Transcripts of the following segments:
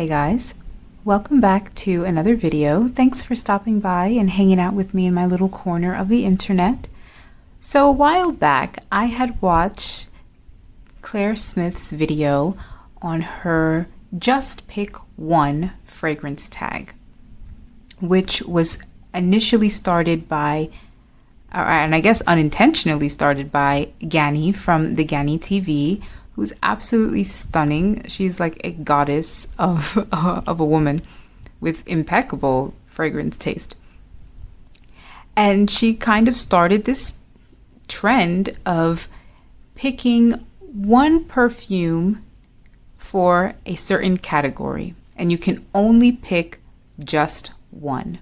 Hey guys, welcome back to another video. Thanks for stopping by and hanging out with me in my little corner of the internet. So a while back, I had watched Claire Smith's video on her Just Pick One fragrance tag, which was initially started by, and I guess unintentionally started by, Ganny from the Ganny TV, who's absolutely stunning. She's like a goddess of a woman with impeccable fragrance taste. And she kind of started this trend of picking one perfume for a certain category, and you can only pick just one.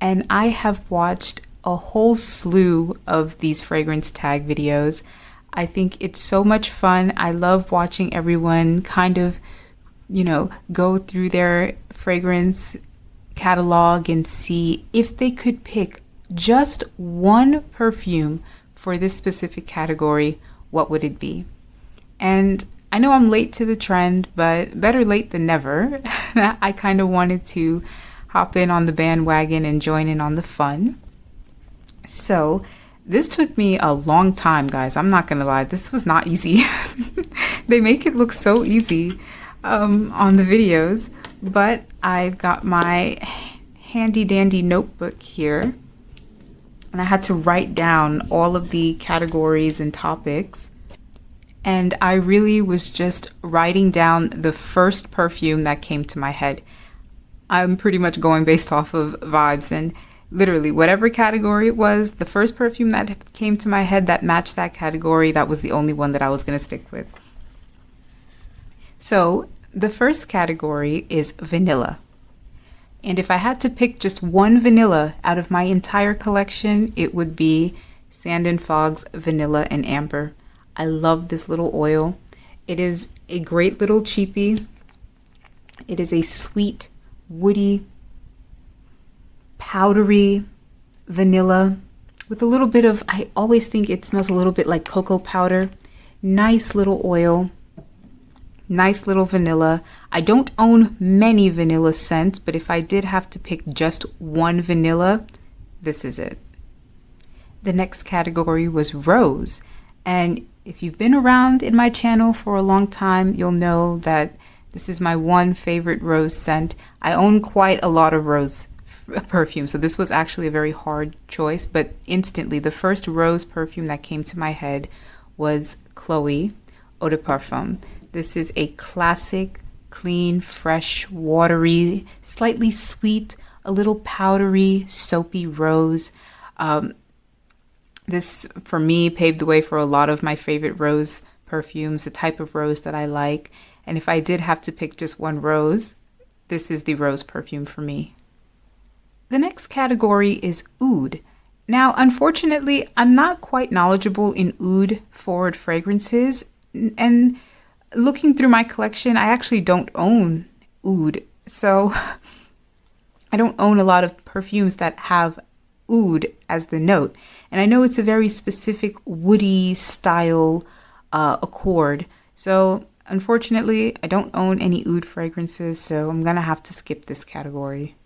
And I have watched a whole slew of these fragrance tag videos. I think it's so much fun. I love watching everyone kind of, go through their fragrance catalog and see if they could pick just one perfume for this specific category, what would it be? And I know I'm late to the trend, but better late than never. I kind of wanted to hop in on the bandwagon and join in on the fun. So this took me a long time, guys. I'm not gonna lie, this was not easy. They make it look so easy on the videos, but I've got my handy dandy notebook here, and I had to write down all of the categories and topics. And I really was just writing down the first perfume that came to my head. I'm pretty much going based off of vibes, and literally whatever category it was, the first perfume that came to my head that matched that category, that was the only one that I was going to stick with. So the first category is vanilla. And if I had to pick just one vanilla out of my entire collection, it would be Sand & Fog's Vanilla and Amber. I love this little oil. It is a great little cheapie. It is a sweet, woody, powdery vanilla with a little bit of, I always think it smells a little bit like cocoa powder. Nice little oil, nice little vanilla. I don't own many vanilla scents, but if I did have to pick just one vanilla, this is it. The next category was rose. And if you've been around in my channel for a long time, you'll know that this is my one favorite rose scent. I own quite a lot of rose perfume, so this was actually a very hard choice, but instantly the first rose perfume that came to my head was Chloe Eau de Parfum. This is a classic, clean, fresh, watery, slightly sweet, a little powdery, soapy rose. This, for me, paved the way for a lot of my favorite rose perfumes, the type of rose that I like. And if I did have to pick just one rose, this is the rose perfume for me. The next category is oud. Now, unfortunately, I'm not quite knowledgeable in oud-forward fragrances. And looking through my collection, I actually don't own oud. So I don't own a lot of perfumes that have oud as the note. And I know it's a very specific woody style accord. So unfortunately, I don't own any oud fragrances, so I'm gonna have to skip this category.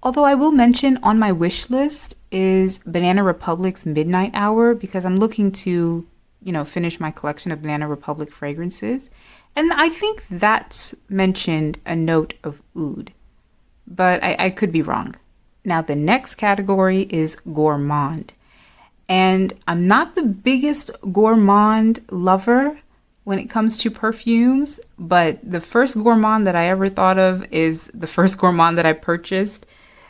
Although I will mention on my wish list is Banana Republic's Midnight Hour, because I'm looking to, finish my collection of Banana Republic fragrances. And I think that's mentioned a note of oud, but I could be wrong. Now, the next category is Gourmand. And I'm not the biggest Gourmand lover when it comes to perfumes, but the first Gourmand that I ever thought of is the first Gourmand that I purchased,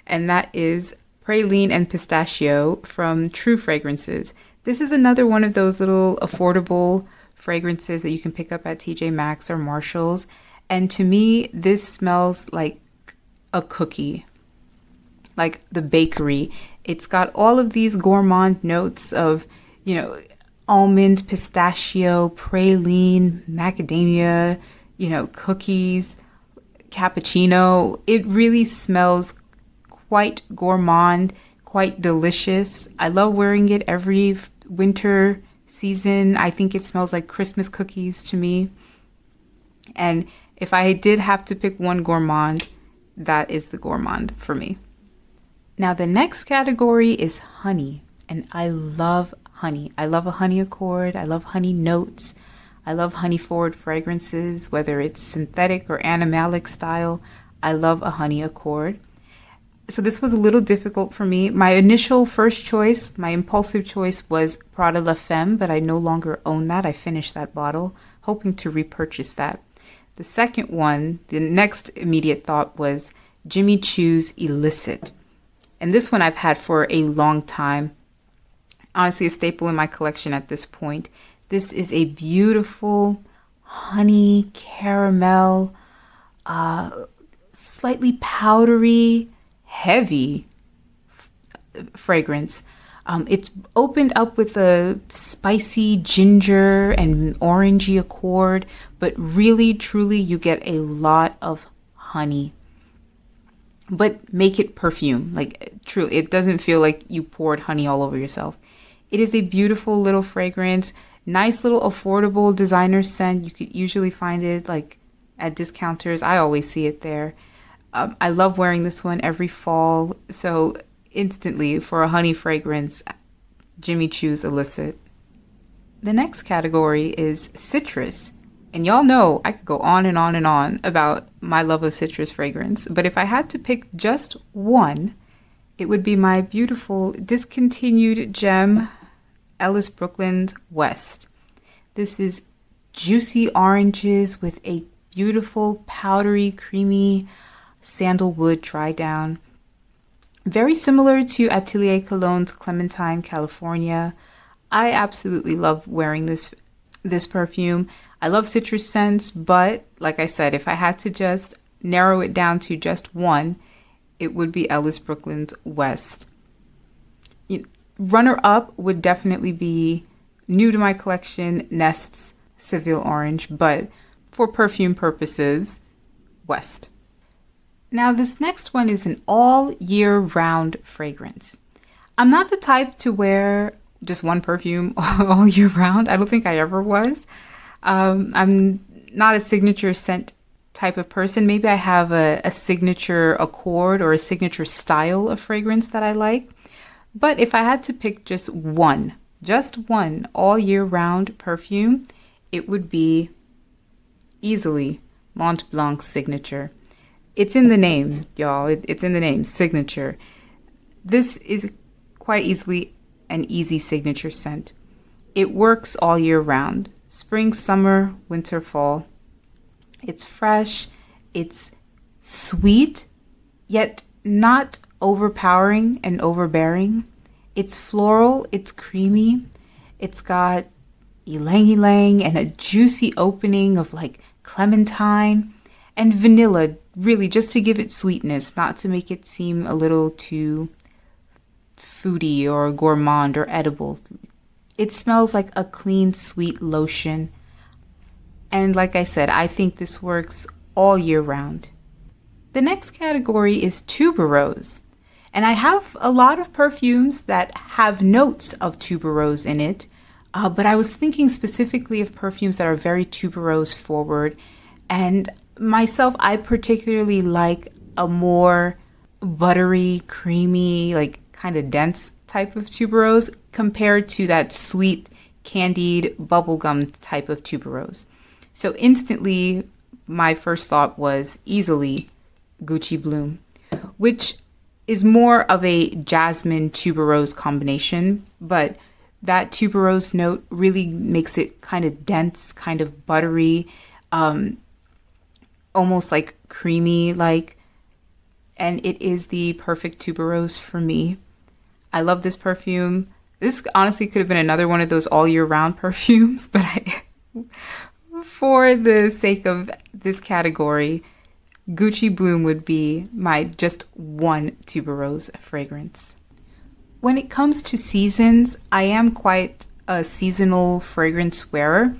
and that is Praline and Pistachio from Choo Fragrances. This is another one of those little affordable fragrances that you can pick up at TJ Maxx or Marshall's. And to me, this smells like a cookie, like the bakery. It's got all of these gourmand notes of, almond, pistachio, praline, macadamia, cookies, cappuccino. It really smells quite gourmand, quite delicious. I love wearing it every winter season. I think it smells like Christmas cookies to me. And If I did have to pick one gourmand, that is the gourmand for me. Now the next category is honey, and I love honey. I love a honey accord. I love honey notes. I love honey forward fragrances, whether it's synthetic or animalic style. I love a honey accord. So this was a little difficult for me. My initial first choice, my impulsive choice was Prada La Femme, but I no longer own that. I finished that bottle, hoping to repurchase that. The second one, the next immediate thought was Jimmy Choo's Illicit. And this one I've had for a long time. Honestly, a staple in my collection at this point. This is a beautiful honey, caramel, slightly powdery, heavy fragrance. It's opened up with a spicy ginger and orangey accord, but really, truly, you get a lot of honey. But make it perfume. Like, truly, it doesn't feel like you poured honey all over yourself. It is a beautiful little fragrance, nice little affordable designer scent. You could usually find it like at discounters. I always see it there. I love wearing this one every fall. So instantly for a honey fragrance, Jimmy Choo's Illicit. The next category is citrus. And y'all know I could go on and on and on about my love of citrus fragrance. But if I had to pick just one, it would be my beautiful discontinued gem, Ellis Brooklyn's West. This is juicy oranges with a beautiful, powdery, creamy sandalwood dry down. Very similar to Atelier Cologne's Clementine, California. I absolutely love wearing this perfume. I love citrus scents, but like I said, if I had to just narrow it down to just one, it would be Ellis Brooklyn's West. Runner up would definitely be new to my collection, Nest's Seville Orange, but for perfume purposes, West. Now this next one is an all year round fragrance. I'm not the type to wear just one perfume all year round. I don't think I ever was. I'm not a signature scent type of person. Maybe I have a signature accord or a signature style of fragrance that I like. But if I had to pick just one all year round perfume, it would be easily Montblanc's Signature. It's in the name, y'all. It's in the name, Signature. This is quite easily an easy signature scent. It works all year round. Spring, summer, winter, fall. It's fresh. It's sweet, yet not overpowering and overbearing. It's floral. It's creamy. It's got ylang ylang and a juicy opening of like clementine and vanilla, really just to give it sweetness, not to make it seem a little too foodie or gourmand or edible. It smells like a clean, sweet lotion. And like I said, I think this works all year round. The next category is Tuberose. And I have a lot of perfumes that have notes of tuberose in it, but I was thinking specifically of perfumes that are very tuberose forward. And myself, I particularly like a more buttery, creamy, like kind of dense type of tuberose compared to that sweet, candied, bubblegum type of tuberose. So instantly, my first thought was easily Gucci Bloom, which is more of a jasmine tuberose combination, but that tuberose note really makes it kind of dense, kind of buttery, almost like creamy like, and it is the perfect tuberose for me. I love this perfume. This honestly could have been another one of those all year round perfumes, but for the sake of this category, Gucci Bloom would be my just one tuberose fragrance. When it comes to seasons, I am quite a seasonal fragrance wearer.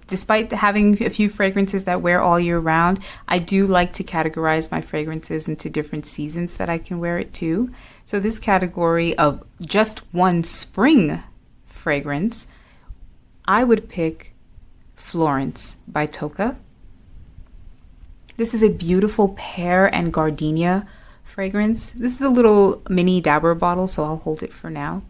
Despite having a few fragrances that wear all year round, I do like to categorize my fragrances into different seasons that I can wear it to. So this category of just one spring fragrance, I would pick Florence by Tocca. This is a beautiful pear and gardenia fragrance. This is a little mini dabber bottle, so I'll hold it for now.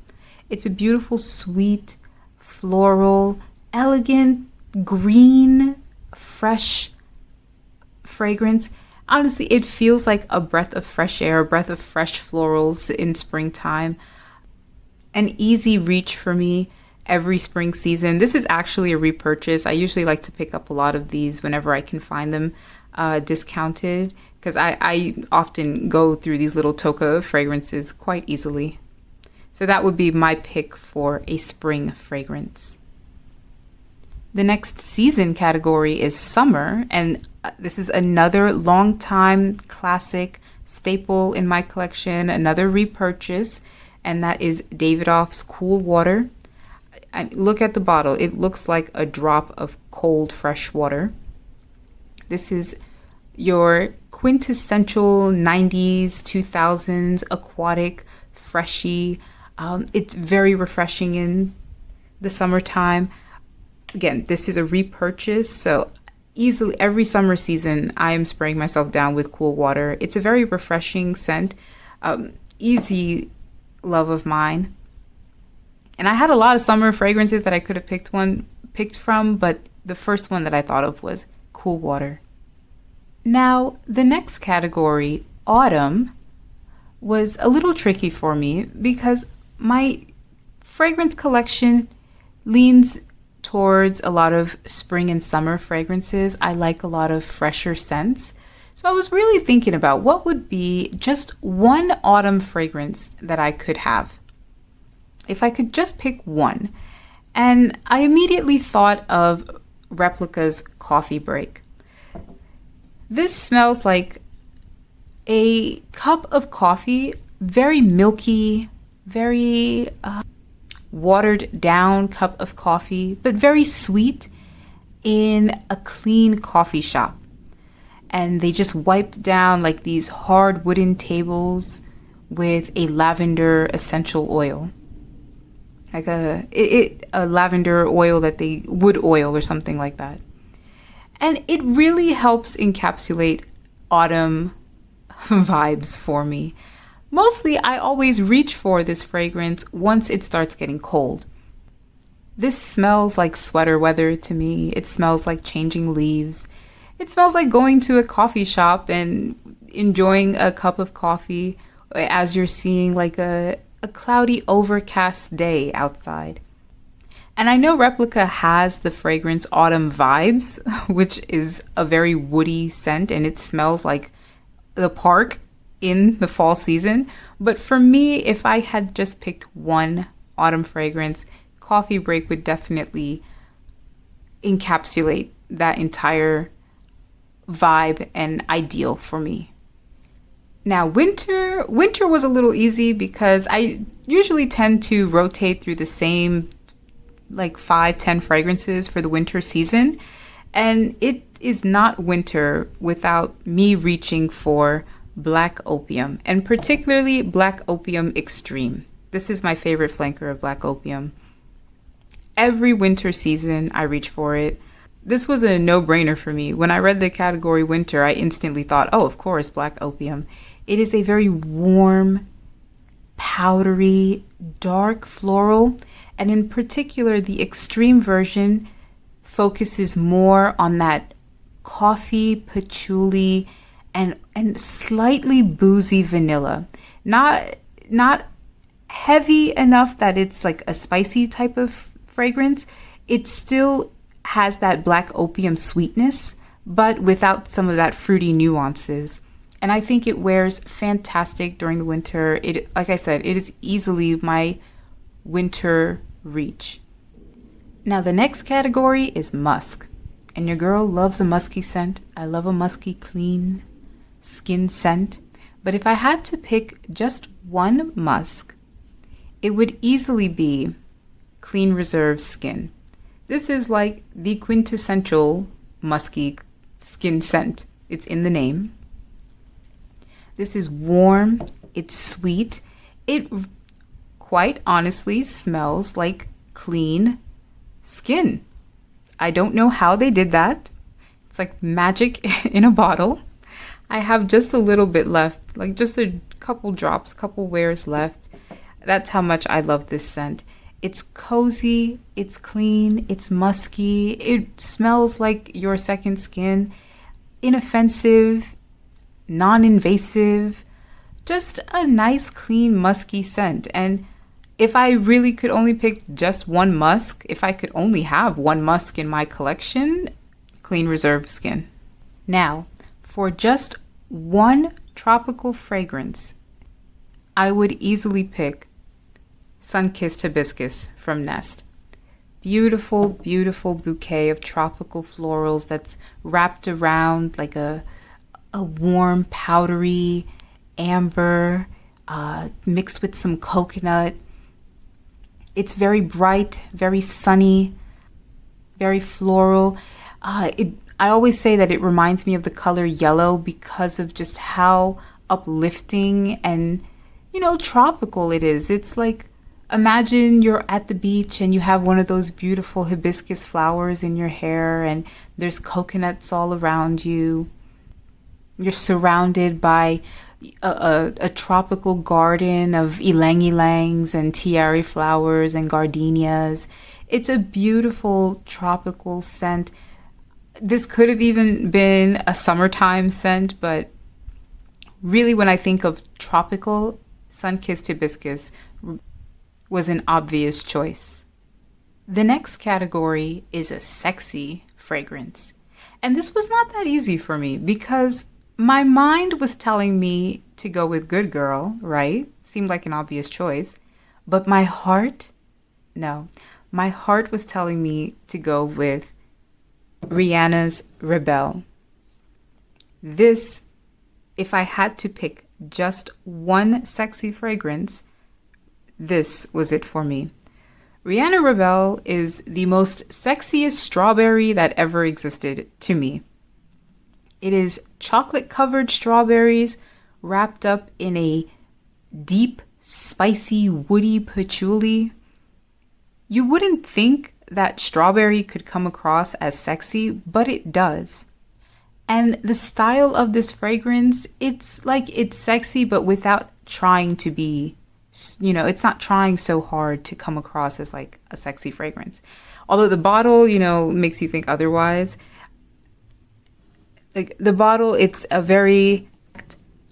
It's a beautiful, sweet, floral, elegant, green, fresh fragrance. Honestly, it feels like a breath of fresh air, a breath of fresh florals in springtime. An easy reach for me every spring season. This is actually a repurchase. I usually like to pick up a lot of these whenever I can find them discounted, because I often go through these little toka fragrances quite easily. So that would be my pick for a spring fragrance. The next season category is summer, and this is another long-time classic staple in my collection, another repurchase, and that is Davidoff's Cool Water. Look at the bottle. It looks like a drop of cold, fresh water. This is your quintessential 90s, 2000s aquatic, freshy. It's very refreshing in the summertime. Again, this is a repurchase, so easily every summer season I am spraying myself down with Cool Water. It's a very refreshing scent, easy love of mine. And I had a lot of summer fragrances that I could have picked from, but the first one that I thought of was Cool Water. Now, the next category, autumn, was a little tricky for me because my fragrance collection leans towards a lot of spring and summer fragrances. I like a lot of fresher scents. So I was really thinking about what would be just one autumn fragrance that I could have, if I could just pick one. And I immediately thought of Replica's Coffee Break. This smells like a cup of coffee, very milky, very watered down cup of coffee, but very sweet, in a clean coffee shop. And they just wiped down like these hard wooden tables with a lavender essential oil, like a lavender oil wood oil or something like that. And it really helps encapsulate autumn vibes for me. Mostly, I always reach for this fragrance once it starts getting cold. This smells like sweater weather to me. It smells like changing leaves. It smells like going to a coffee shop and enjoying a cup of coffee as you're seeing like a cloudy, overcast day outside. And I know Replica has the fragrance Autumn Vibes, which is a very woody scent, and it smells like the park in the fall season. But for me, if I had just picked one autumn fragrance, Coffee Break would definitely encapsulate that entire vibe and ideal for me. Now, winter was a little easy because I usually tend to rotate through the same like 5-10 fragrances for the winter season. And it is not winter without me reaching for Black Opium, and particularly Black Opium Extreme. This is my favorite flanker of Black Opium. Every winter season, I reach for it. This was a no-brainer for me. When I read the category winter, I instantly thought, oh, of course, Black Opium. It is a very warm, powdery, dark floral, and in particular, the extreme version focuses more on that coffee, patchouli, and slightly boozy vanilla. Not heavy enough that it's like a spicy type of fragrance. It still has that Black Opium sweetness, but without some of that fruity nuances. And I think it wears fantastic during the winter. It, like I said, it is easily my winter reach. Now the next category is musk. And your girl loves a musky scent. I love a musky, clean skin scent. But if I had to pick just one musk, it would easily be Clean Reserve Skin. This is like the quintessential musky skin scent. It's in the name. This is warm, it's sweet. It quite honestly smells like clean skin. I don't know how they did that. It's like magic in a bottle. I have just a little bit left, like just a couple drops, couple wears left. That's how much I love this scent. It's cozy, it's clean, it's musky, it smells like your second skin, inoffensive, non-invasive, just a nice, clean, musky scent. And if I really could only pick just one musk, if I could only have one musk in my collection, Clean Reserve Skin. Now, for just one tropical fragrance, I would easily pick Sun-Kissed Hibiscus from Nest. Beautiful, beautiful bouquet of tropical florals that's wrapped around like a warm, powdery amber mixed with some coconut. It's very bright, very sunny, very floral. I always say that it reminds me of the color yellow because of just how uplifting and, tropical it is. It's like, imagine you're at the beach and you have one of those beautiful hibiscus flowers in your hair and there's coconuts all around you. You're surrounded by a tropical garden of ylang-ylangs and tiare flowers and gardenias. It's a beautiful tropical scent. This could have even been a summertime scent, but really when I think of tropical, Sun-Kissed Hibiscus was an obvious choice. The next category is a sexy fragrance. And this was not that easy for me because my mind was telling me to go with Good Girl, right? Seemed like an obvious choice. But my heart was telling me to go with Rihanna's Rebelle. This, if I had to pick just one sexy fragrance, this was it for me. Rihanna Rebelle is the most sexiest strawberry that ever existed to me. It is chocolate-covered strawberries wrapped up in a deep, spicy, woody patchouli. You wouldn't think that strawberry could come across as sexy, but it does. And the style of this fragrance, it's like it's sexy, but without trying to be, it's not trying so hard to come across as like a sexy fragrance. Although the bottle, makes you think otherwise. Like the bottle, it's a very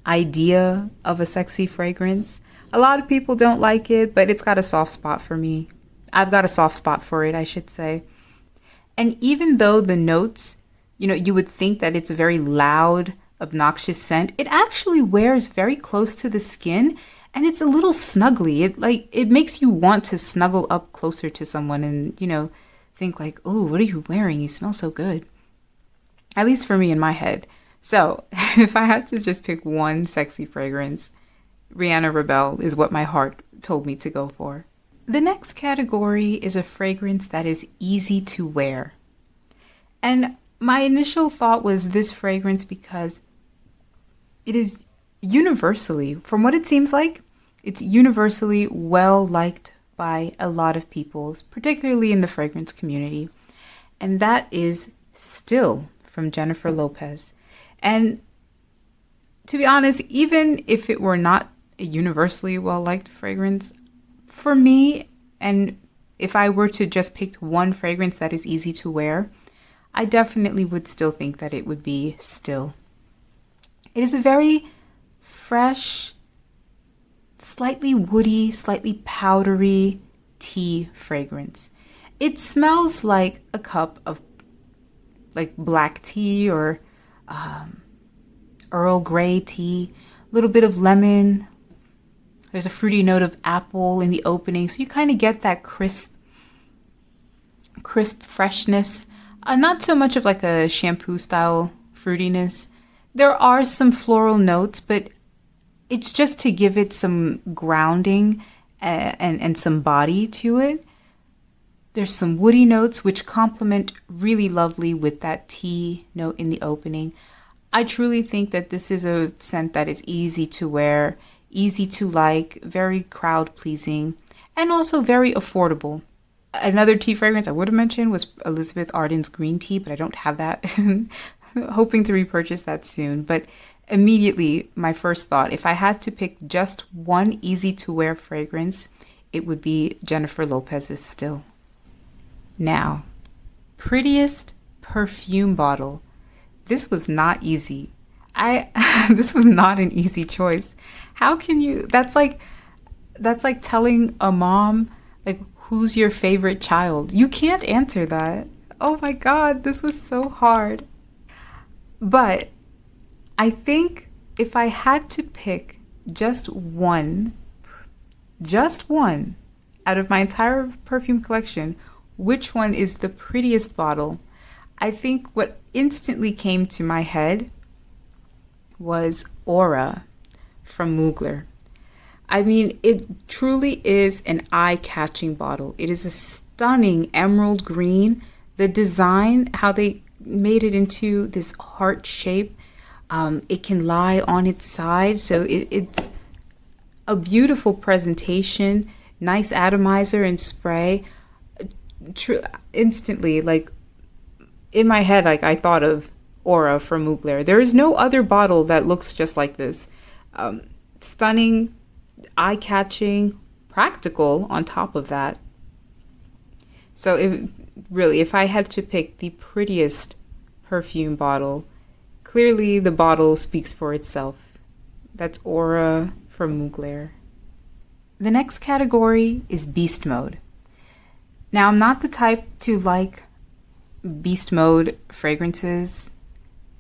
idea of a sexy fragrance. A lot of people don't like it, but it's got a soft spot for me. I've got a soft spot for it, I should say. And even though the notes, you would think that it's a very loud, obnoxious scent, it actually wears very close to the skin and it's a little snuggly. It makes you want to snuggle up closer to someone and, think like, oh, what are you wearing? You smell so good. At least for me in my head. So if I had to just pick one sexy fragrance, Rihanna Rebelle is what my heart told me to go for. The next category is a fragrance that is easy to wear. And my initial thought was this fragrance because it is universally, from what it seems like, it's universally well liked by a lot of people, particularly in the fragrance community. And that is Still from Jennifer Lopez. And to be honest, even if it were not a universally well-liked fragrance, for me, and if I were to just pick one fragrance that is easy to wear, I definitely would still think that it would be Still. It is a very fresh, slightly woody, slightly powdery tea fragrance. It smells like a cup of like black tea or Earl Grey tea, a little bit of lemon. There's a fruity note of apple in the opening, so you kind of get that crisp freshness. Not so much of like a shampoo style fruitiness. There are some floral notes, but it's just to give it some grounding and some body to it. There's some woody notes which complement really lovely with that tea note in the opening. I truly think that this is a scent that is easy to wear, easy to like, very crowd pleasing, and also very affordable. Another tea fragrance I would have mentioned was Elizabeth Arden's green tea, but I don't have that. Hoping to repurchase that soon. But immediately, my first thought, if I had to pick just one easy to wear fragrance, it would be Jennifer Lopez's Still. Now, prettiest perfume bottle. This was not easy. This was not an easy choice. How can you, that's like telling a mom, like, who's your favorite child? You can't answer that. Oh my God, this was so hard. But I think if I had to pick just one out of my entire perfume collection, which one is the prettiest bottle? I think what instantly came to my head was Aura from Mugler. I mean, it truly is an eye-catching bottle. It is a stunning emerald green. The design, how they made it into this heart shape, it can lie on its side. So it's a beautiful presentation, nice atomizer and spray. Instantly, like in my head, like I thought of Aura from Mugler. There is no other bottle that looks just like this. Stunning, eye-catching, practical on top of that. So if I had to pick the prettiest perfume bottle, clearly the bottle speaks for itself. That's Aura from Mugler. The next category is Beast Mode. Now, I'm not the type to like Beast Mode fragrances.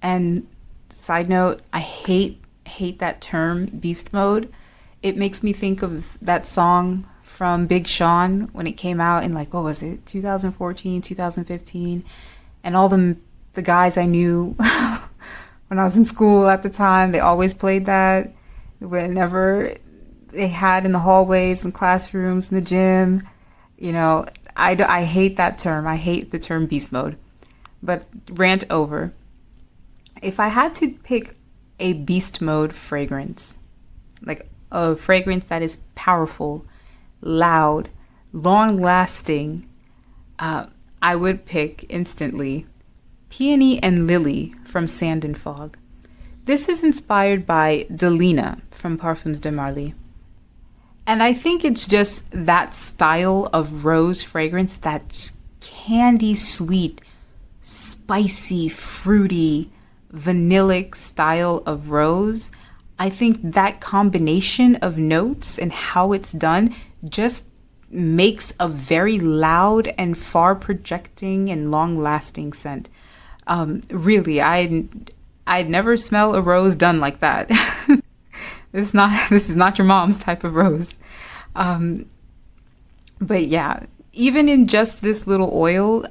And side note, I hate that term, Beast Mode. It makes me think of that song from Big Sean when it came out in, like, what was it, 2014, 2015? And all the guys I knew when I was in school at the time, they always played that whenever they had in the hallways and classrooms in the gym. You know, I hate that term. I hate the term Beast Mode. But rant over. If I had to pick a Beast Mode fragrance, like a fragrance that is powerful, loud, long-lasting, I would pick instantly Peony and Lily from Sand and Fog. This is inspired by Delina from Parfums de Marly. And I think it's just that style of rose fragrance, that's candy sweet, spicy, fruity, vanillic style of rose. I think that combination of notes and how it's done just makes a very loud and far projecting and long lasting scent. Really, I'd never smell a rose done like that. This is not your mom's type of rose. But yeah, even in just this little oil,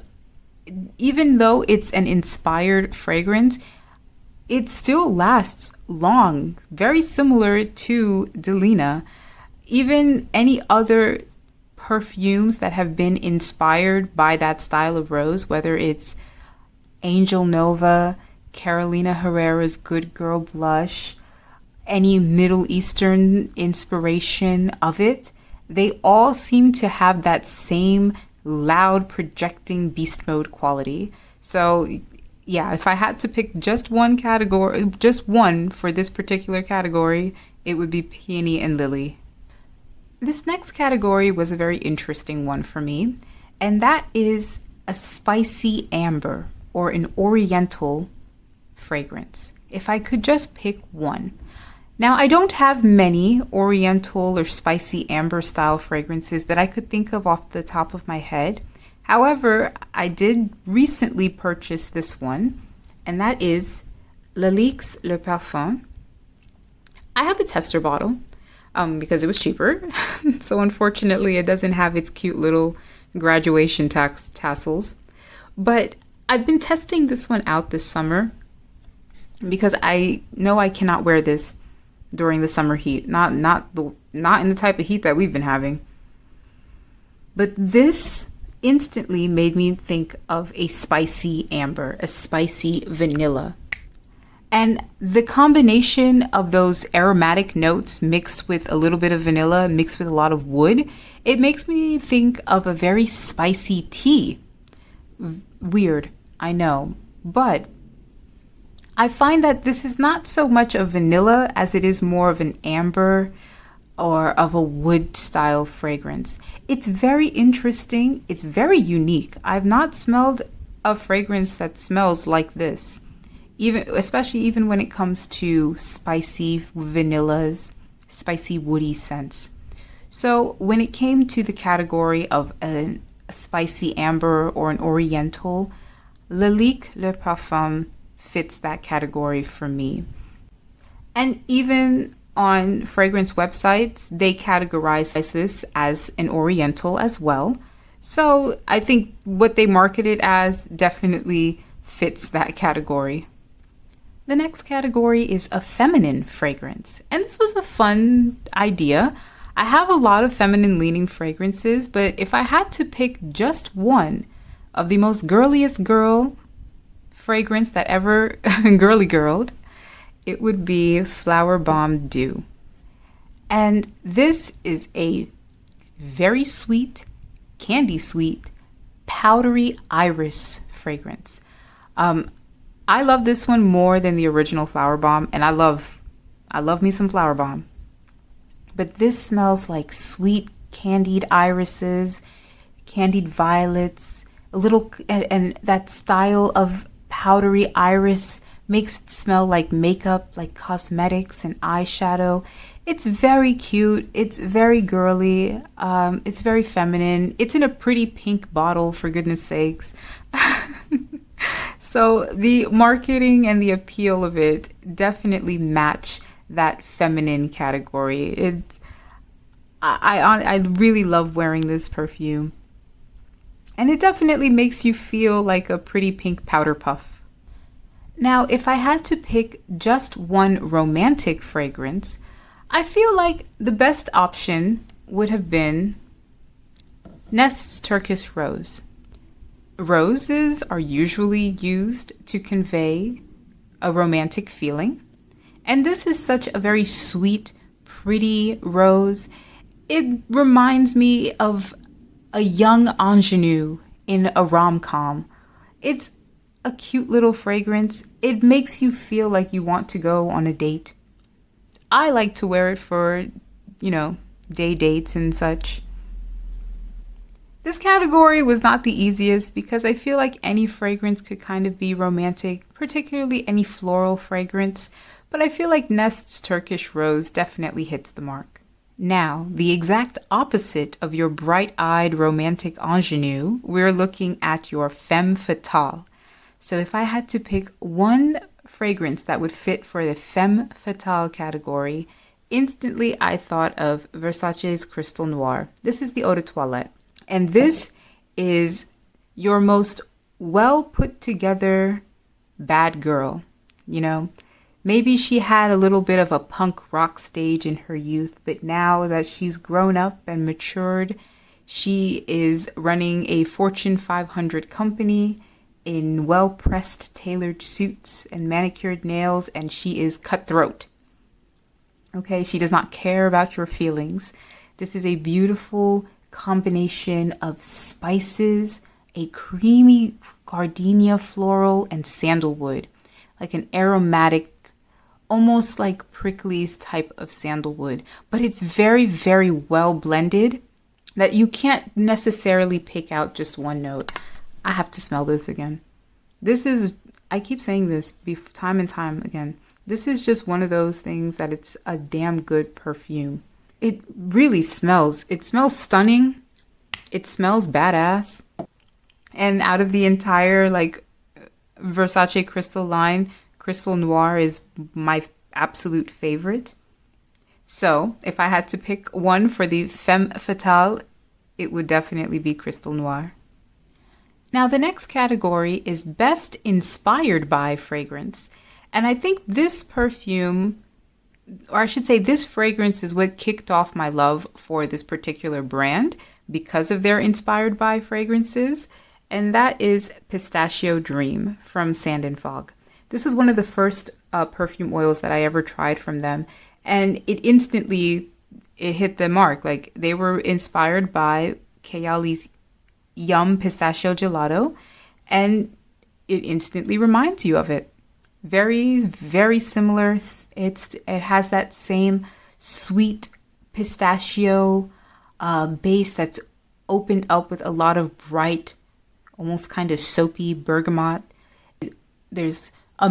even though it's an inspired fragrance, it still lasts long, very similar to Delina. Even any other perfumes that have been inspired by that style of rose, whether it's Angel Nova, Carolina Herrera's Good Girl Blush, any Middle Eastern inspiration of it, they all seem to have that same loud projecting beast mode quality. So yeah, if I had to pick just one category, just one for this particular category, it would be Peony and Lily. This next category was a very interesting one for me, and that is a spicy amber or an oriental fragrance. If I could just pick one. Now, I don't have many oriental or spicy amber style fragrances that I could think of off the top of my head. However, I did recently purchase this one, and that is Lalique's Le Parfum. I have a tester bottle because it was cheaper. So unfortunately, it doesn't have its cute little graduation tassels. But I've been testing this one out this summer because I know I cannot wear this during the summer heat. Not in the type of heat that we've been having. But this instantly made me think of a spicy amber, a spicy vanilla. And the combination of those aromatic notes mixed with a little bit of vanilla, mixed with a lot of wood, it makes me think of a very spicy tea. Weird, I know, but I find that this is not so much of vanilla as it is more of an amber or of a wood style fragrance. It's very interesting. It's very unique. I've not smelled a fragrance that smells like this, especially even when it comes to spicy vanillas, spicy woody scents. So when it came to the category of a spicy amber or an oriental, Illicit le Parfum fits that category for me. And even on fragrance websites, they categorize this as an oriental as well. So I think what they market it as definitely fits that category. The next category is a feminine fragrance. And this was a fun idea. I have a lot of feminine leaning fragrances, but if I had to pick just one of the most girliest girl fragrance that ever girly girled, it would be Flower Bomb Dew. And this is a very sweet, candy sweet, powdery iris fragrance. I love this one more than the original Flower Bomb, and I love me some Flower Bomb. But this smells like sweet candied irises, candied violets, a little, and that style of powdery iris makes it smell like makeup, like cosmetics and eyeshadow. It's very cute. It's very girly. It's very feminine. It's in a pretty pink bottle, for goodness sakes. So the marketing and the appeal of it definitely match that feminine category. I really love wearing this perfume. And it definitely makes you feel like a pretty pink powder puff. Now, if I had to pick just one romantic fragrance, I feel like the best option would have been Nest's Turkish Rose. Roses are usually used to convey a romantic feeling. And this is such a very sweet, pretty rose. It reminds me of a young ingenue in a rom-com. It's a cute little fragrance. It makes you feel like you want to go on a date. I like to wear it for, day dates and such. This category was not the easiest because I feel like any fragrance could kind of be romantic, particularly any floral fragrance, but I feel like Nest's Turkish Rose definitely hits the mark. Now, the exact opposite of your bright-eyed romantic ingenue, we're looking at your femme fatale. So if I had to pick one fragrance that would fit for the femme fatale category, instantly I thought of Versace's Crystal Noir. This is the eau de toilette. And this is your most well put together bad girl. Maybe she had a little bit of a punk rock stage in her youth, but now that she's grown up and matured, she is running a Fortune 500 company in well-pressed tailored suits and manicured nails, and she is cutthroat. Okay, she does not care about your feelings. This is a beautiful combination of spices, a creamy gardenia floral, and sandalwood, like an aromatic, almost like pricklies type of sandalwood, but it's very, very well blended that you can't necessarily pick out just one note. I have to smell this again. I keep saying this time and time again. This is just one of those things that it's a damn good perfume. It really smells. It smells stunning. It smells badass. And out of the entire Versace Crystal line, Crystal Noir is my absolute favorite. So if I had to pick one for the femme fatale, it would definitely be Crystal Noir. Now the next category is best inspired by fragrance. And I think this perfume, or I should say this fragrance, is what kicked off my love for this particular brand because of their inspired by fragrances. And that is Pistachio Dream from Sand and Fog. This was one of the first perfume oils that I ever tried from them, and it hit the mark. Like, they were inspired by Kayali's Yum Pistachio Gelato, and it instantly reminds you of it. Very, very similar. It has that same sweet pistachio base that's opened up with a lot of bright, almost kind of soapy bergamot. There's a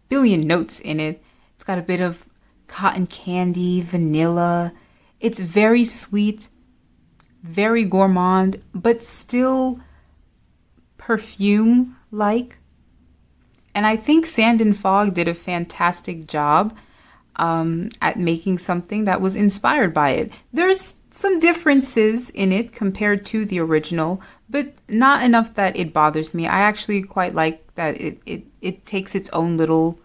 billion notes in it. It's got a bit of cotton candy, vanilla. It's very sweet, very gourmand, but still perfume-like. And I think Sand and Fog did a fantastic job at making something that was inspired by it. There's some differences in it compared to the original, but not enough that it bothers me. I actually quite like that it takes its own little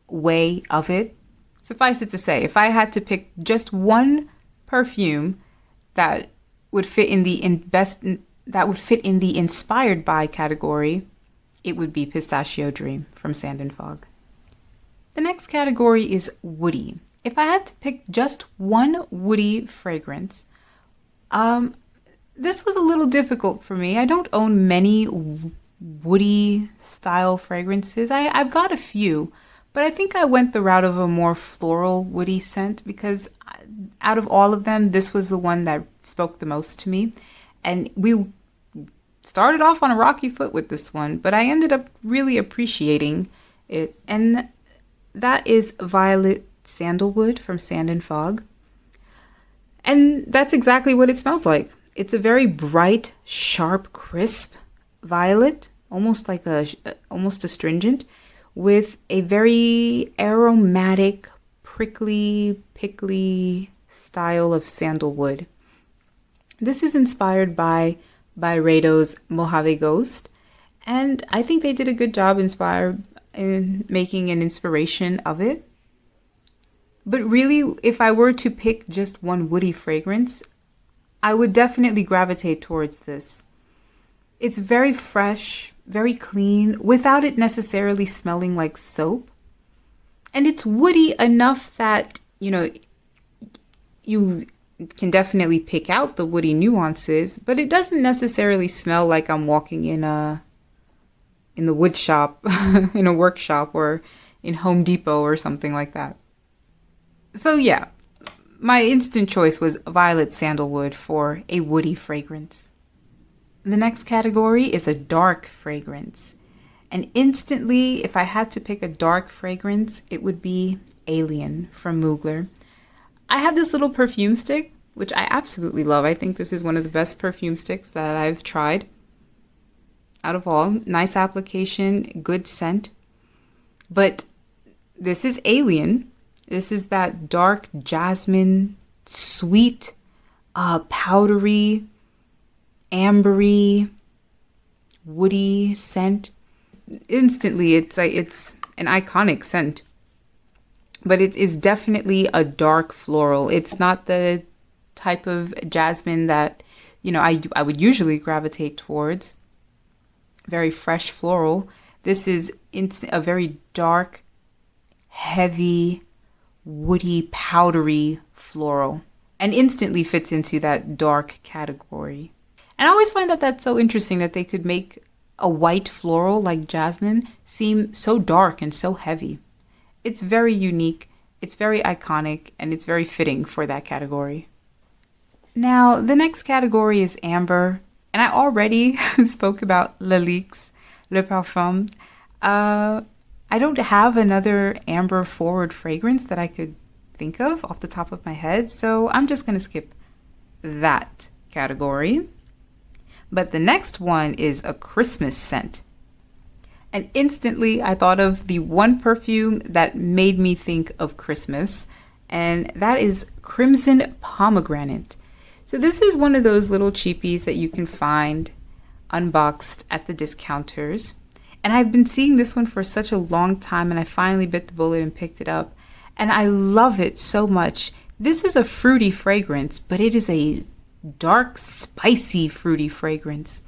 way of it. Suffice it to say, if I had to pick just one perfume that would fit in the inspired by category, it would be Pistachio Dream from Sand and Fog. The next category is woody. If I had to pick just one woody fragrance, this was a little difficult for me. I don't own many woody style fragrances. I've got a few, but I think I went the route of a more floral woody scent because out of all of them, this was the one that spoke the most to me. And we started off on a rocky foot with this one, but I ended up really appreciating it. And that is Violet Sandalwood from Sand and Fog. And that's exactly what it smells like. It's a very bright, sharp, crisp violet, almost astringent, with a very aromatic, prickly, pickly style of sandalwood. This is inspired by Byredo's Mojave Ghost, and I think they did a good job in making an inspiration of it. But really, if I were to pick just one woody fragrance, I would definitely gravitate towards this. It's very fresh, very clean, without it necessarily smelling like soap. And it's woody enough that, you can definitely pick out the woody nuances, but it doesn't necessarily smell like I'm walking in the wood shop, in a workshop, or in Home Depot or something like that. So yeah, my instant choice was Violet Sandalwood for a woody fragrance. The next category is a dark fragrance. And instantly, if I had to pick a dark fragrance, it would be Alien from Mugler. I have this little perfume stick, which I absolutely love. I think this is one of the best perfume sticks that I've tried out of all. Nice application, good scent. But this is Alien. This is that dark jasmine, sweet, powdery, ambery, woody scent. Instantly, it's an iconic scent. But it is definitely a dark floral. It's not the type of jasmine that, I would usually gravitate towards. Very fresh floral. This is a very dark, heavy, woody, powdery floral. And instantly fits into that dark category. And I always find that that's so interesting that they could make a white floral like jasmine seem so dark and so heavy. It's very unique, it's very iconic, and it's very fitting for that category. Now, the next category is amber, and I already spoke about Lalique's Le Parfum. I don't have another amber forward fragrance that I could think of off the top of my head, so I'm just going to skip that category. But the next one is a Christmas scent. And instantly, I thought of the one perfume that made me think of Christmas, and that is Crimson Pomegranate. So this is one of those little cheapies that you can find unboxed at the discounters. And I've been seeing this one for such a long time, and I finally bit the bullet and picked it up. And I love it so much. This is a fruity fragrance, but it is a dark, spicy, fruity fragrance.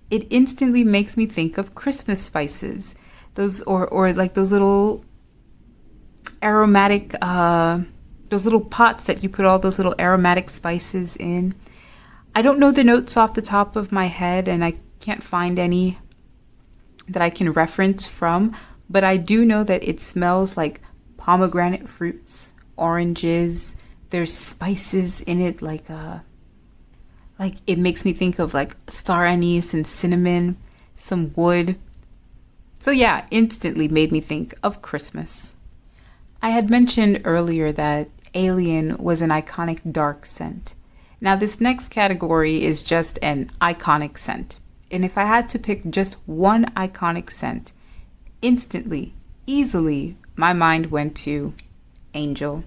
It instantly makes me think of Christmas spices. those, or like those little aromatic, those little pots that you put all those little aromatic spices in. I don't know the notes off the top of my head, and I can't find any that I can reference from, but I do know that it smells like pomegranate fruits, oranges. There's spices in it, like it makes me think of like star anise and cinnamon, some wood. So yeah, instantly made me think of Christmas. I had mentioned earlier that Alien was an iconic dark scent. Now this next category is just an iconic scent. And if I had to pick just one iconic scent, instantly, easily, my mind went to Angel.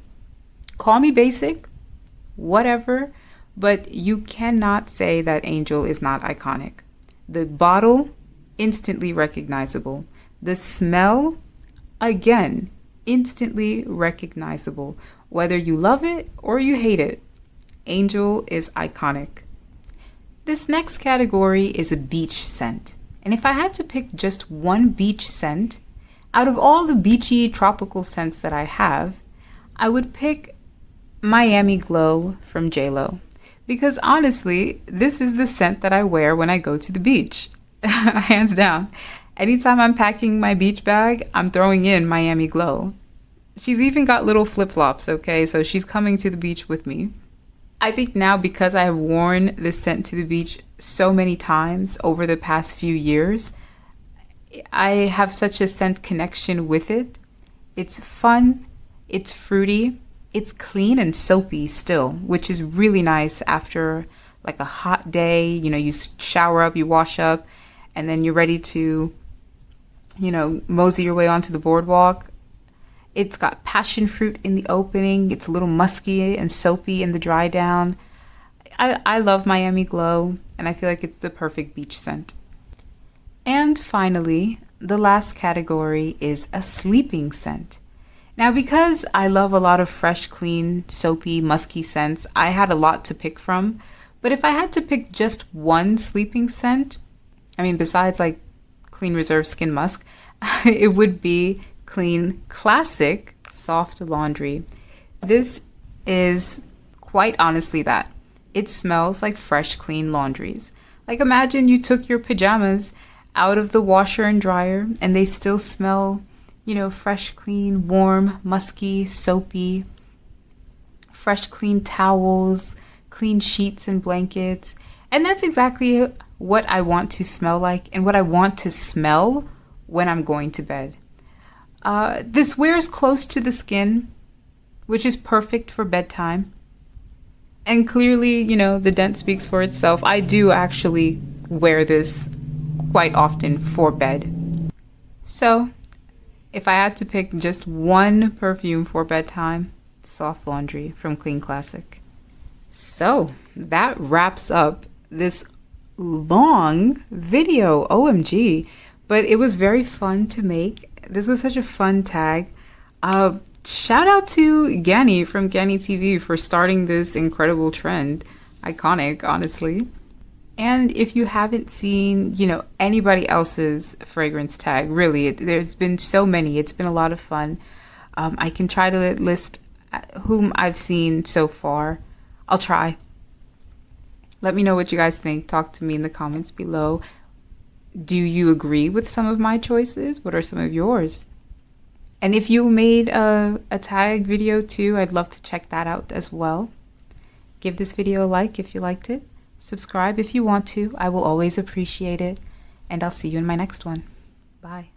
Call me basic, whatever, but you cannot say that Angel is not iconic. The bottle, instantly recognizable. The smell, again, instantly recognizable. Whether you love it or you hate it, Angel is iconic. This next category is a beach scent. And if I had to pick just one beach scent, out of all the beachy tropical scents that I have, I would pick Miami Glow from JLo. Because honestly, this is the scent that I wear when I go to the beach. Hands down. Anytime I'm packing my beach bag, I'm throwing in Miami Glow. She's even got little flip-flops, okay? So she's coming to the beach with me. I think now, because I have worn this scent to the beach so many times over the past few years, I have such a scent connection with it. It's fun, it's fruity, it's clean and soapy still, which is really nice after like a hot day. You know, you shower up, you wash up, and then you're ready to, mosey your way onto the boardwalk. It's got passion fruit in the opening. It's a little musky and soapy in the dry down. I love Miami Glow, and I feel like it's the perfect beach scent. And finally, the last category is a sleeping scent. Now, because I love a lot of fresh, clean, soapy, musky scents, I had a lot to pick from. But if I had to pick just one sleeping scent, besides like Clean Reserve Skin Musk, it would be Clean Classic Soft Laundry. This is quite honestly that. It smells like fresh, clean laundries. Like, imagine you took your pajamas out of the washer and dryer and they still smell, fresh, clean, warm, musky, soapy, fresh, clean towels, clean sheets and blankets. And that's exactly what I want to smell like and what I want to smell when I'm going to bed. This wears close to the skin, which is perfect for bedtime. And clearly, the dent speaks for itself. I do actually wear this quite often for bed. So, if I had to pick just one perfume for bedtime, Soft Laundry from Clean Classic. So, that wraps up this long video, OMG. But it was very fun to make. This was such a fun tag. Shout out to Ganny from Ganny TV for starting this incredible trend. Iconic, honestly. And if you haven't seen, anybody else's fragrance tag, really, there's been so many. It's been a lot of fun. I can try to list whom I've seen so far. I'll try. Let me know what you guys think. Talk to me in the comments below. Do you agree with some of my choices? What are some of yours? And if you made a tag video too, I'd love to check that out as well. Give this video a like if you liked it. Subscribe if you want to. I will always appreciate it. And I'll see you in my next one. Bye.